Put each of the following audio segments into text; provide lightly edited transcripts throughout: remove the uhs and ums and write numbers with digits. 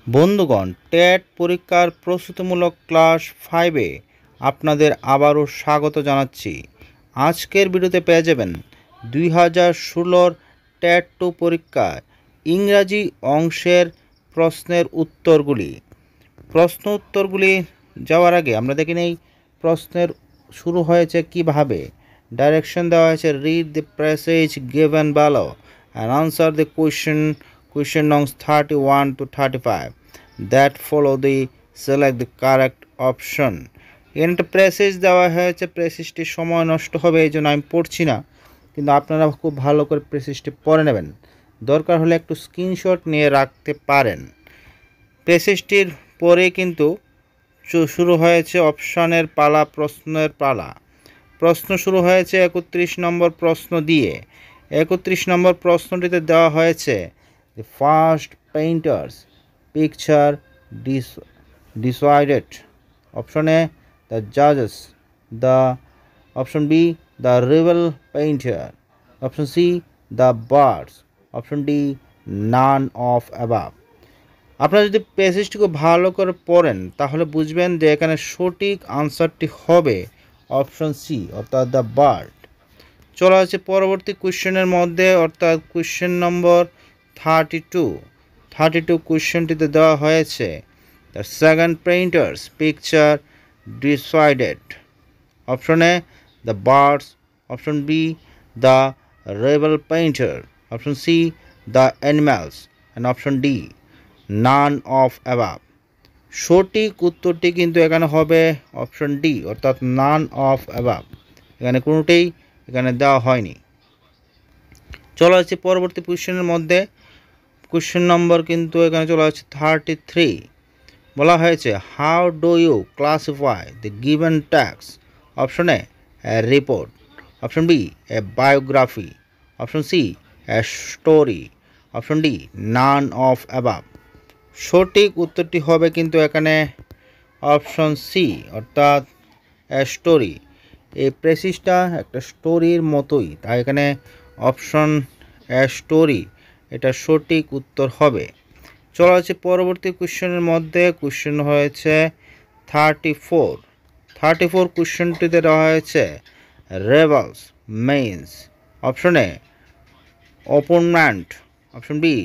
বন্ধুগণ, টেট পরীক্ষার প্রস্তুতিমূলক ক্লাস 5-এ আপনাদের আবারও স্বাগত জানাচ্ছি। আজকের ভিডিওতে পেয়ে যাবেন 2016 টেট 2 পরীক্ষায় ইংরাজি অংশের প্রশ্নের উত্তরগুলি। প্রশ্ন উত্তরগুলি যাওয়ার আগে আমরা দেখে নেই প্রশ্নের শুরু হয়েছে কিভাবে। ডাইরেকশন দেওয়া হয়েছে, read the passage given below and answer the question numbers 31 to 35 that follow the select the correct option। এখানে একটা প্যাসেজ দেওয়া হয়েছে, প্যাসেজটি সময় নষ্ট হবে এই জন্য আমি পড়ছি না, কিন্তু আপনারা খুব ভালো করে প্যাসেজটি পড়ে নেবেন। দরকার হলে একটু স্ক্রিনশট নিয়ে রাখতে পারেন। প্যাসেজটির পরে কিন্তু শুরু হয়েছে অপশনের পালা, প্রশ্নের পালা। প্রশ্ন শুরু হয়েছে 31 নম্বর প্রশ্ন দিয়ে। 31 নম্বর প্রশ্নটিতে দেওয়া হয়েছে the first painters picture decided। Option A the judges, the option B the rival painter, option C the birds, option D none of above। আপনারা যদি প্যাসেজটিকে ভালো করে পড়েন তাহলে বুঝবেন যে এখানে সঠিক আনসারটি হবে অপশন সি, অর্থাৎ দ্য বার্ড। চলা হচ্ছে পরবর্তী কোশ্চেনের মধ্যে, অর্থাৎ কোশ্চেন নম্বর 32 কোশ্চেনটিতে দেওয়া হয়েছে the second painters picture decided. Option A the birds, option B the rebel painter, option C the animals and option D none of above. সঠিক উত্তরটি কিন্তু এখানে হবে অপশন ডি, অর্থাৎ নান অফ অ্যাবাভ। এখানে কোনোটাই এখানে দেওয়া হয়নি। চলা হচ্ছে পরবর্তী কোশ্চেনের মধ্যে। কোশ্চেন নম্বর কিন্তু এখানে চলে আসছে 33। বলা হয়েছে how do you classify the given text. Option A report, option B a biography, option C a story, option D none of above. সঠিক উত্তরটি হবে কিন্তু এখানে অপশন সি, অর্থাৎ এ স্টোরি। এই প্রেসিসটা একটা স্টোরির মতোই, তাই এখানে অপশন এ স্টোরি এটা সঠিক উত্তর হবে। চলা হচ্ছে পরবর্তী কোশ্চেনের মধ্যে। কোশ্চেন হয়েছে 34 কোশ্চেনটিতে দেওয়া হয়েছে rebels means. Option A opponent, option B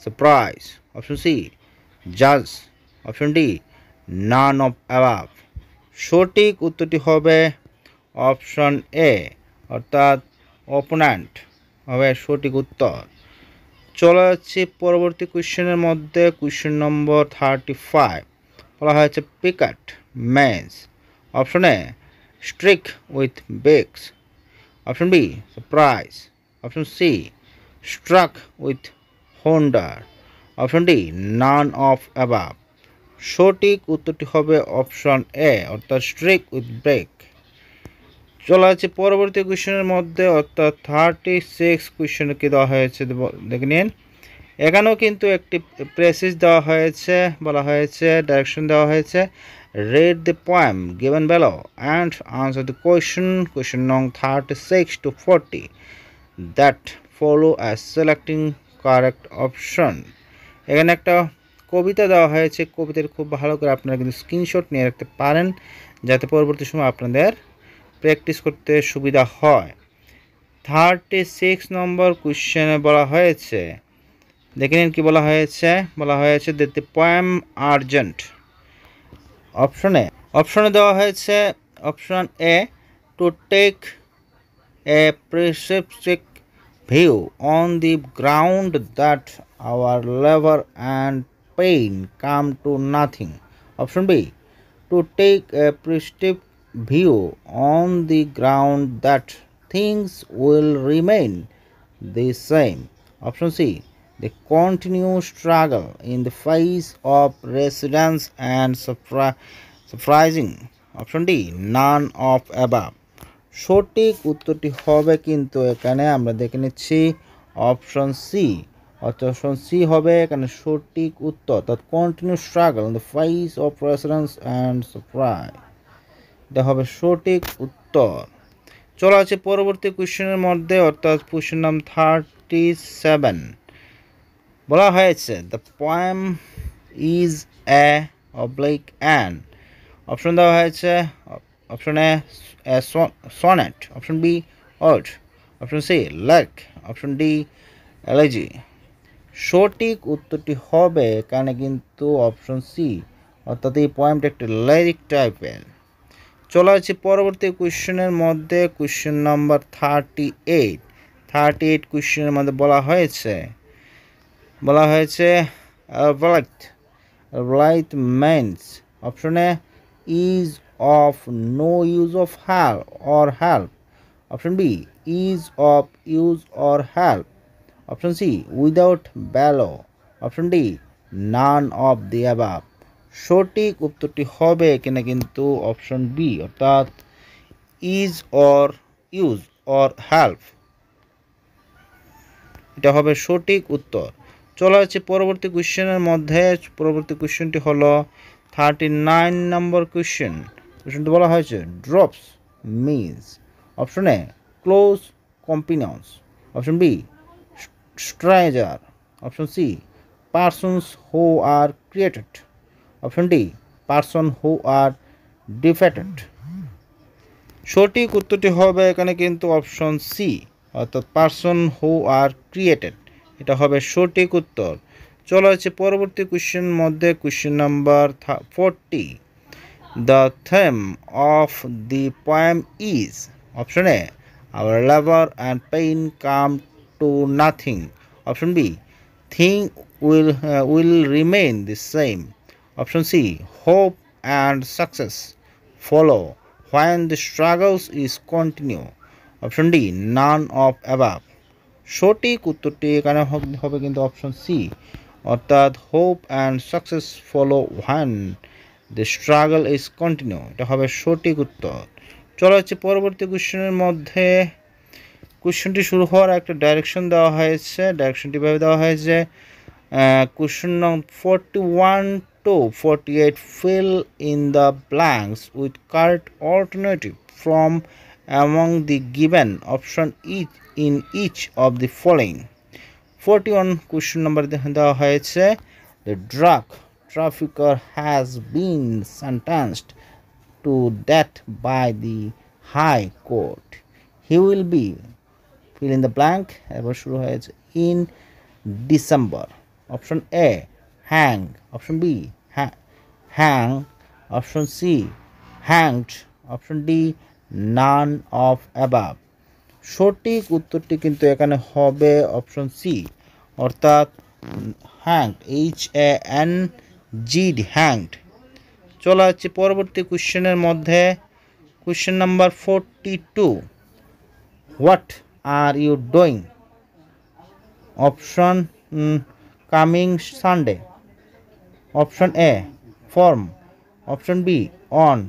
surprise, option C জাজ, option D none of above. সঠিক উত্তরটি হবে অপশন এ, অর্থাৎ অপোনেন্ট হবে সঠিক উত্তর। চলে যাচ্ছি পরবর্তী কোশ্চেনের মধ্যে। কোশ্চেন নম্বর 35 বলা হয়েছে picket means. Option A streak with becks, option B surprise, option C struck with wonder, option D none of above. সঠিক উত্তরটি হবে অপশন এ, অর্থাৎ স্ট্রিক উইথ ব্রেক। চলা আছে পরবর্তী কোশ্চেনের মধ্যে, অর্থাৎ 36 কোশ্চেনকে দেওয়া হয়েছে, দেখে নিন। এখানেও কিন্তু একটি প্যাসেজ দেওয়া হয়েছে, বলা হয়েছে ডাইরেকশন দেওয়া হয়েছে read the poem given below and answer the question নং 36 to 40 that follow as selecting correct option. এখানে একটা কবিতা দেওয়া হয়েছে, কবিতার খুব ভালো করে আপনারা কিন্তু স্ক্রিনশট নিয়ে রাখতে পারেন যাতে পরবর্তী সময় আপনাদের প্র্যাকটিস করতে সুবিধা হয়। 36 নম্বর কোশ্চেনে বলা হয়েছে, দেখে নিন কি বলা হয়েছে। বলা হয়েছে দ্যাট দ্য পোয়েম আর্জেন্ট। অপশনে দেওয়া হয়েছে option A to take a preceptive view on the ground that our labour and pain come to nothing, option B to take a preceptive view on the ground that things will remain the same, option C the continued struggle in the face of resistance and surprising, option D none of above। সঠিক উত্তরটি হবে কিন্তু এখানে আমরা দেখে নিচ্ছি option C, option C হবে এখানে সঠিক উত্তর, অর্থাৎ continue struggle in the face of resistance and surprise, এটা হবে সঠিক উত্তর। চলা আছে পরবর্তী কোশ্চেনের মধ্যে, অর্থাৎ কোশ্চেন নাম্বার 37 বলা হয়েছে the poem is a oblique an. Option দেওয়া হয়েছে option A sonnet, option B ode, option C lake, option D elegy. সঠিক উত্তরটি হবে এখানে কিন্তু অপশন সি, অর্থাৎ এই পয়েন্ট একটি লিরিক টাইপের। চলে আসছি পরবর্তী কোয়েশ্চেনের মধ্যে, কোয়েশ্চেন নাম্বার 38 কোয়েশ্চেনের মধ্যে বলা হয়েছে albright means. Option A is of no use of help or help, option B is of use or help, option C without value, option D none of the above. সঠিক উত্তরটি হবে এখানে কিন্তু অপশন বি, অর্থাৎ is or use or help, এটা হবে সঠিক উত্তর। চলে যাচ্ছে পরবর্তী কোয়েশ্চেনের মধ্যে। পরবর্তী কোয়েশ্চেনটি হলো 39 নম্বর কোয়েশ্চেন। কোয়েশ্চেনটি বলা হয়েছে drops means. Option A close companions, option B stranger, option C persons who are created, option D person who are defeated. সঠিক উত্তরটি হবে এখানে কিন্তু অপশন সি, অর্থাৎ পার্সন হু আর ক্রিয়েটেড, এটা হবে সঠিক উত্তর। চলো হচ্ছে পরবর্তী কোয়েশ্চেন মধ্যে, question number 40। The theme of the poem is. Option A our labour and pain come to nothing, option B thing will remain the same, option C hope and success follow when the struggles is continue, option D none of above. সঠিক উত্তরটি এখানে হবে কিন্তু option C, অর্থাৎ hope and success follow when the struggle is continue, এটা হবে সঠিক উত্তর। চলো হচ্ছে পরবর্তী কোয়েশ্চেনের মধ্যে। কোয়েশ্চেনটি শুরু হওয়ার একটা ডাইরেকশন দেওয়া হয়েছে। ডাইরেকশনটি ভাবে দেওয়া হয়েছে question number 41 to 48, fill in the blanks with correct alternative from among the given option in each of the following. 41 question number দেওয়া হয়েছে the drug trafficker has been sentenced to death by the high court. He will be fill in the blank এবার শুরু হয়েছে in December. Option A hang, option B hang, option C hanged, option D none of above. সঠিক উত্তরটি কিন্তু এখানে হবে option C, অর্থাৎ hanged, HANGD hanged. চলে যাচ্ছে পরবর্তী কোয়েশ্চেনের মধ্যে। Question number 42, what are you doing. Option coming Sunday, option A form, option B on,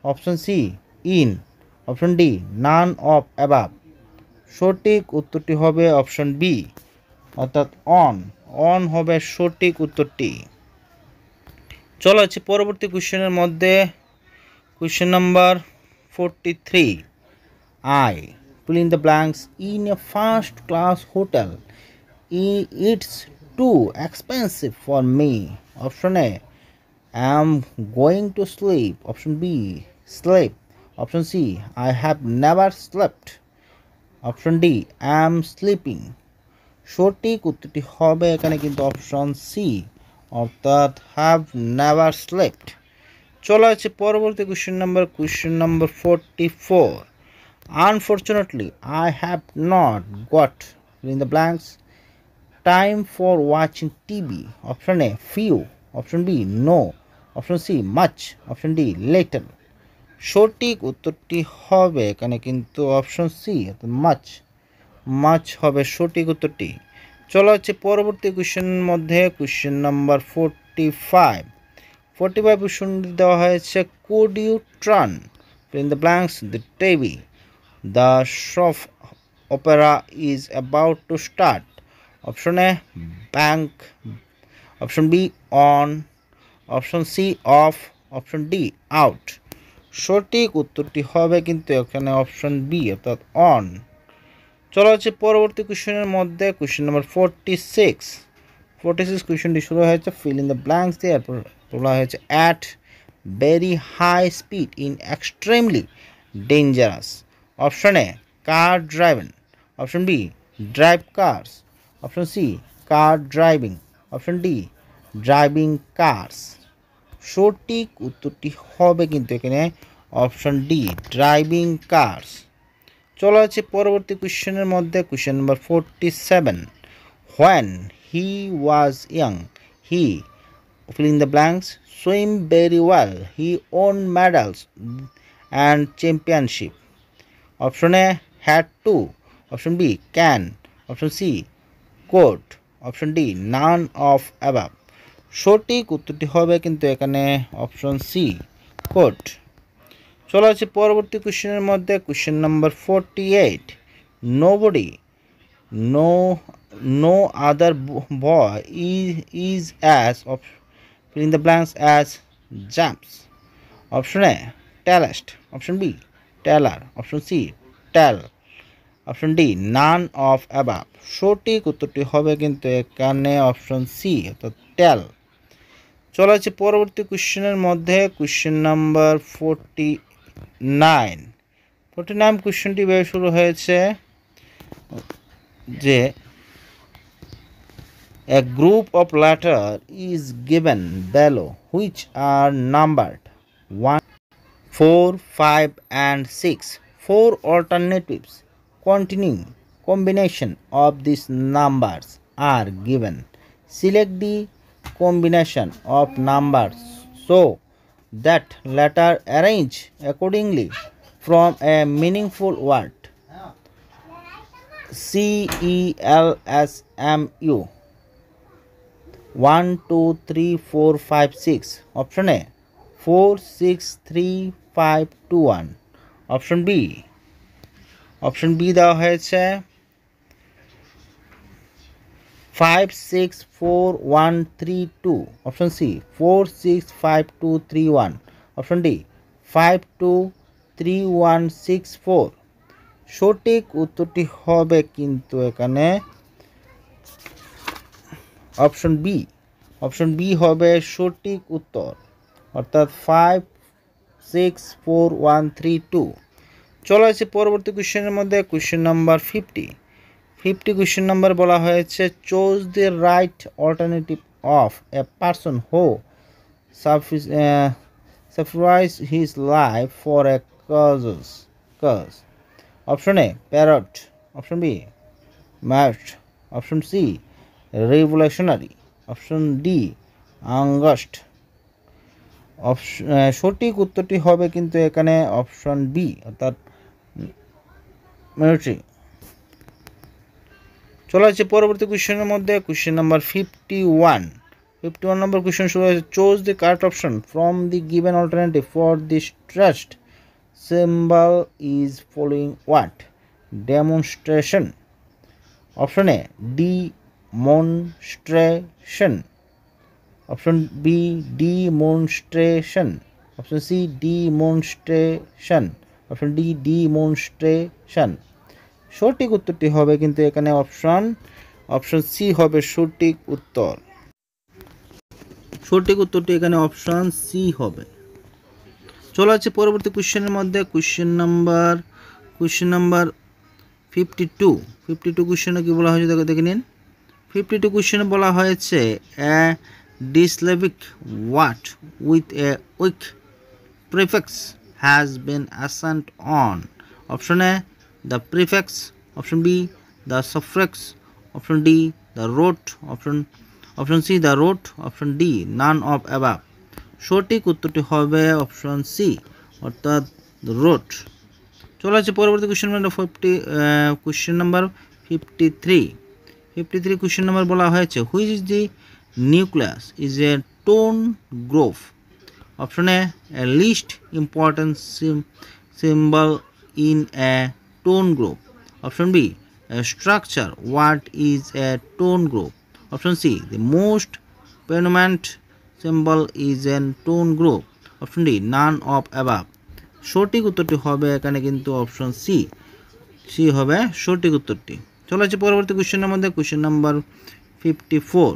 option C in, option D none of above. সঠিক উত্তরটি হবে অপশন বি, অর্থাৎ অন হবে সঠিক উত্তরটি। চলো হচ্ছে পরবর্তী কোয়েশ্চেনের মধ্যে। Question number 43, I fill in the blanks in a first class hotel. It's too expensive for me. Option A am going to sleep, option B sleep, option C I have never slept, option D am sleeping। সঠিক উত্তরটি হবে এখানে কিন্তু option C, অর্থাৎ have never slept। চলে আছে পরবর্তী question number 44, unfortunately I have not got in the blanks time for watching TV. Option A few, option B no, option C much, option D little। সঠিক উত্তরটি হবে এখানে কিন্তু option C, much হবে সঠিক উত্তরটি। চলো হচ্ছে পরবর্তী কোয়েশ্চেনের মধ্যে। কোয়েশ্চেন নাম্বার 45 কোয়েশ্চেন দেওয়া হয়েছে could you turn in the blanks the TV, the soap opera is about to start. Option A bank, option B on, option C off, option D out. সঠিক উত্তরটি হবে কিন্তু এখানে অপশন বি, অর্থাৎ on. চলো হচ্ছে পরবর্তী কোয়েশ্চেনের মধ্যে। কোয়েশ্চেন নাম্বার 46 46 কোয়েশ্চনটি শুরু হয়েছে ফিল ইন দ্য ব্ল্যাঙ্কস দিয়ে, এরপর বলা হয়েছে at very high speed in extremely dangerous. Option A car driving, option B drive cars, option C car driving, option D driving cars. সঠিক উত্তরটি হবে কিন্তু এখানে অপশন ডি ড্রাইভিং কার্স। চলো আছে পরবর্তী কোয়েশ্চেনের মধ্যে question number 47 when he was young he fill in the blanks swim very well, he won medals and championship. Option A had to, option B can, option C could, option D none of above. সঠিক উত্তরটি হবে কিন্তু এখানে option C code. চলো আছে পরবর্তী কোশ্চেনের মধ্যে question number 48 nobody no other boy is as fill in the blanks as jumps. Option A tallest, option B tailor, option C tell, option D none of above. সঠিক উত্তরটি হবে কিন্তু এখানে অপশন সি অর্থাৎ টেল। চলো আছে পরবর্তী কোশ্চেনের মধ্যে কোশ্চেন নাম্বার 49 কোশ্চেনটি বের শুরু হয়েছে যে a group of letter is given below which are numbered 1, 4, 5 and 6. 4 alternatives containing combination of these numbers are given. Select the combination of numbers so that letter arrange accordingly from a meaningful word. CELSMU 1 2 3 4 5 6. Option A 4 6 3 5 2 1. Option B দেওয়া হয়েছে 5 6 4 1 3 2. Option C 4 6 5 2 3 1. Option D 5 2 3 1 6 4. সঠিক উত্তরটি হবে কিন্তু এখানে option B হবে সঠিক উত্তর অর্থাৎ 5 6 4 1 3 2। চলো আছে পরবর্তী কোশ্চেনের মধ্যে কোশ্চেন নাম্বার 50 কোশ্চেন নাম্বার বলা হয়েছে choose the right alternative of a person who sacrificed his life for a cause. Option A parrot, option B march, option C revolutionary, option D angst. সঠিক উত্তরটি হবে কিন্তু এখানে অপশন বি অর্থাৎ military. চলে আসছে পরবর্তী কোশ্চেনের মধ্যে কোশ্চেন নাম্বার 51 নম্বর কোশ্চেন শুরু হয়েছে choose the correct option from the given alternative for this trust symbol is following what? Demonstration. Option A demonstration, option B demonstration, option C demonstration, option D demonstration. সঠিক উত্তরটি হবে কিন্তু এখানে option C হবে সঠিক উত্তরটি এখানে অপশন সি হবে। চলে আছে পরবর্তী কোশ্চেনের মধ্যে কোশ্চেন নাম্বার 52 কোশ্চেনে কি বলা হয়েছে দেখে নিন। 52 কোশ্চেনে বলা হয়েছে a disyllabic word with a weak prefix has been assigned on. Option A the prefix, option B the suffix, option D the root, option C the root, option D none of above. সঠিক উত্তরটি হবে option C অর্থাৎ root. চলে আছে পরবর্তী question number 53 question number বলা হয়েছে which is the nucleus is a tone group. Option A least important symbol in a tone group, option B structure what is a tone group, option C the most prominent symbol is a tone group, option D none of above. সঠিক উত্তরটি হবে এখানে কিন্তু option C হবে সঠিক উত্তরটি। চলে আসছে পরবর্তী কোশ্চেনের মধ্যে কোশ্চেন নাম্বার 54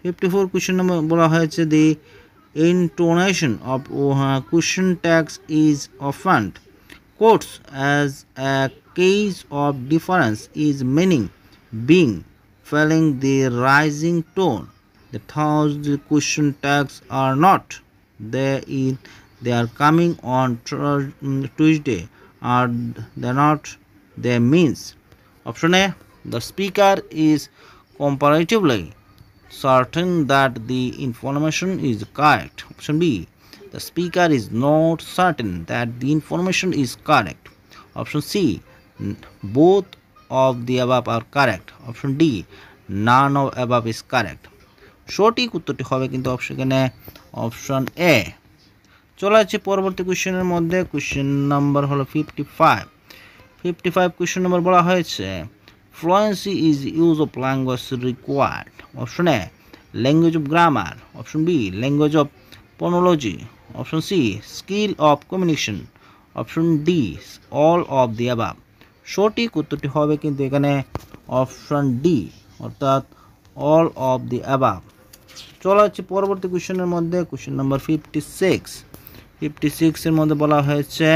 54 কোশ্চেন নম্বর বলা হয়েছে the intonation of question text is often quotes as a case of difference is meaning being feeling the rising tone. The thoughts the question tags are not they are coming on Tuesday are they not they means. Option A, the speaker is comparatively certain that the information is correct. Option B, the speaker is not certain that the information is correct. Option C, both of the above are correct. Option D, none of above is correct. সঠিক উত্তরটি হবে কিন্তু option A. চলে যাচ্ছে পরবর্তী কোশ্চেনের মধ্যে। Question number হলো 55 কোশ্চেন নম্বর বলা হয়েছে fluency is use of language required. Option A, language of grammar. Option B, language of phonology. Option C, skill of communication. Option D, all of the above. সঠিক উত্তরটি হবে কিন্তু এখানে option D, অর্থাৎ all of the above. চলা হচ্ছে পরবর্তী কোশ্চেনের মধ্যে। কোশ্চেন নাম্বার 56 এর মধ্যে বলা হয়েছে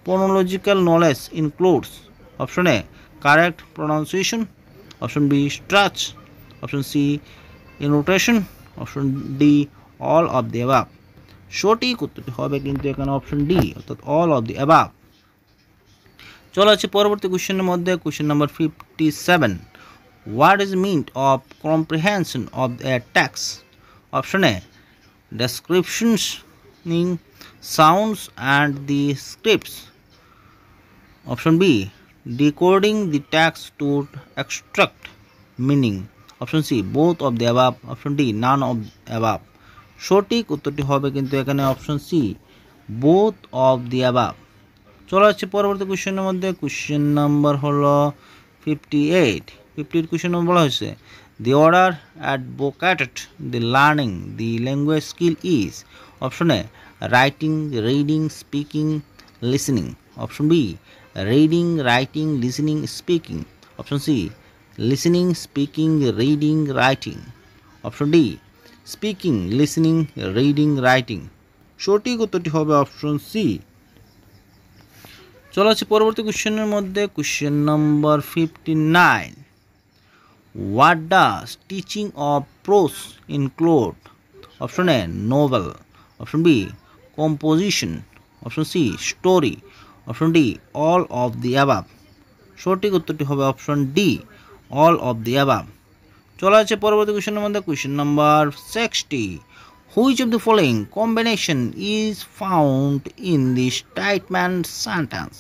phonological knowledge includes. Option A, correct pronunciation. Option B, stress. Option C, intonation. Option D, all of the above. সঠিক উত্তরটি হবে কিন্তু এখানে অপশন ডি, অর্থাৎ অল অফ দি অ্যাবাভ। চলা হচ্ছে পরবর্তী কোশ্চেনের মধ্যে। Question number 57, what is meant of comprehension of a text? Option A, descriptions, sounds and the scripts. Option B, decoding the text to extract meaning. Option C, both of the above. Option D, none of the above. সঠিক উত্তরটি হবে কিন্তু এখানে option C, both of the above। চলে যাচ্ছে পরবর্তী কোশ্চেনের মধ্যে। কোশ্চেন নাম্বার হলো 58 কোশ্চেন নম্বর বলা হয়েছে the order advocated the learning the language skill is. Option A, writing, reading, speaking, listening. Option B, reading, writing, listening, speaking. Option C, listening, speaking, reading, writing. Option D, speaking, listening, reading, writing. সঠিক উত্তরটি হবে option C. চলো আছে পরবর্তী কোশ্চেনের মধ্যে। Question number 59, what does teaching of prose include? Option A, novel. Option B, composition. Option C, story. Option D, all of the above. সঠিক উত্তরটি হবে option D, all of the above। চলে আছে পরবর্তী কোশ্চেনের মধ্যে। Question number 60, which of the following combination is found in the statement sentence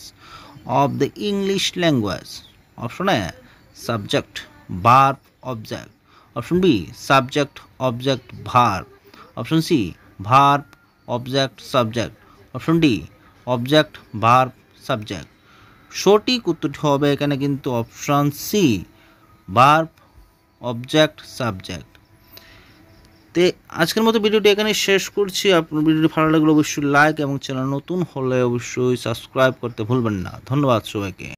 of the English language? Option A, subject, verb, object. Option B, subject, object, verb. Option C, verb, object, subject. Option D, object, verb, subject. সঠিক উত্তরটি হবে এখানে কিন্তু option C, verb, object, subject. তে আজকের মতো ভিডিওটি এখানে শেষ করছি। আপনার ভিডিওটি ভালো লাগলে অবশ্যই লাইক এবং চ্যানেল নতুন হলে অবশ্যই সাবস্ক্রাইব করতে ভুলবেন না। ধন্যবাদ সবাইকে।